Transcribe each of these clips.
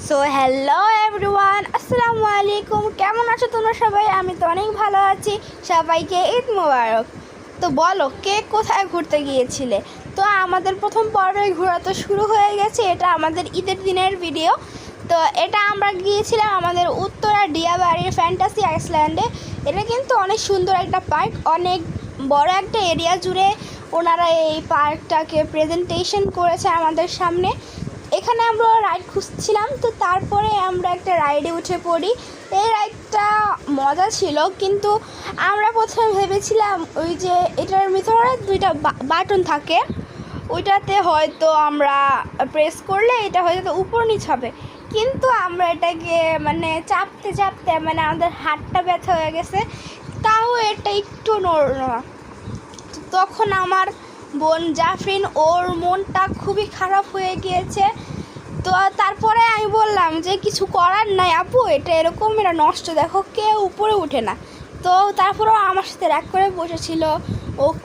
So hello everyone, আসসালামু আলাইকুম। কেমন আছো তোমরা সবাই? আমি তো অনেক ভালো আছি। সবাইকে ঈদ মোবারক। তো বলো, কে কোথায় ঘুরতে গিয়েছিলে? তো আমাদের প্রথম পর্বে ঘোরা তো শুরু হয়ে গেছে। এটা আমাদের ঈদের দিনের ভিডিও। তো এটা আমরা গিয়েছিলাম আমাদের উত্তরা ডিয়াবাড়ির ফ্যান্টাসি আইসল্যান্ডে। এটা কিন্তু অনেক সুন্দর একটা পার্ক, অনেক বড় একটা এরিয়া জুড়ে ওনারা এই পার্কটাকে প্রেজেন্টেশন করেছে আমাদের সামনে। এখানে আমরা রাইড খুঁজছিলাম, তো তারপরে আমরা একটা রাইডে উঠে পড়ি। এই রাইডটা মজা ছিল, কিন্তু আমরা প্রথমে ভেবেছিলাম ওই যে এটার ভিতরে দুইটা বাটন থাকে, ওইটাতে হয়তো আমরা প্রেস করলে এটা হয়তো উপর নিচ হবে। কিন্তু আমরা এটাকে চাপতে চাপতে আমাদের হাতটা ব্যথা হয়ে গেছে, তাও এটা একটু নড়ল না। তখন আমার বোন জাফরিন, ওর মনটা খুবই খারাপ হয়ে গিয়েছে। তো তারপরে আমি বললাম যে কিছু করার নাই আপু, এটা এরকম, এটা নষ্ট, দেখো কেউ উপরে উঠে না। তো তারপরেও আমার সাথে রাগ করে বসেছিল।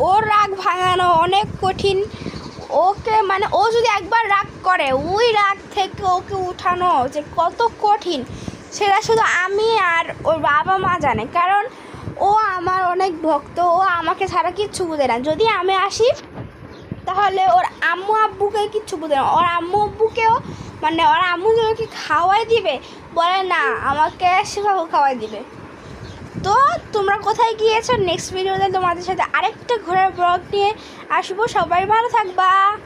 ওর রাগ ভাঙানো অনেক কঠিন। ওকে ও যদি একবার রাগ করে, ওই রাগ থেকে ওকে উঠানো যে কত কঠিন, সেটা শুধু আমি আর ওর বাবা মা জানে। কারণ ও আমার অনেক ভক্ত, ও আমাকে ছাড়া কিচ্ছু বুঝে না। যদি আমি আসি তাহলে ওর আম্মু আব্বুকে কিচ্ছু বুঝে না। ওর আম্মু আব্বুকেও ওর আম্মু কি খাওয়াই দিবে, বলে না আমাকে সেভাবে খাওয়াই দিবে। তো তোমরা কোথায় গিয়েছো? নেক্সট ভিডিওতে তোমাদের সাথে আরেকটা ঘোরার ব্লগ নিয়ে আসবো। সবাই ভালো থাকবা।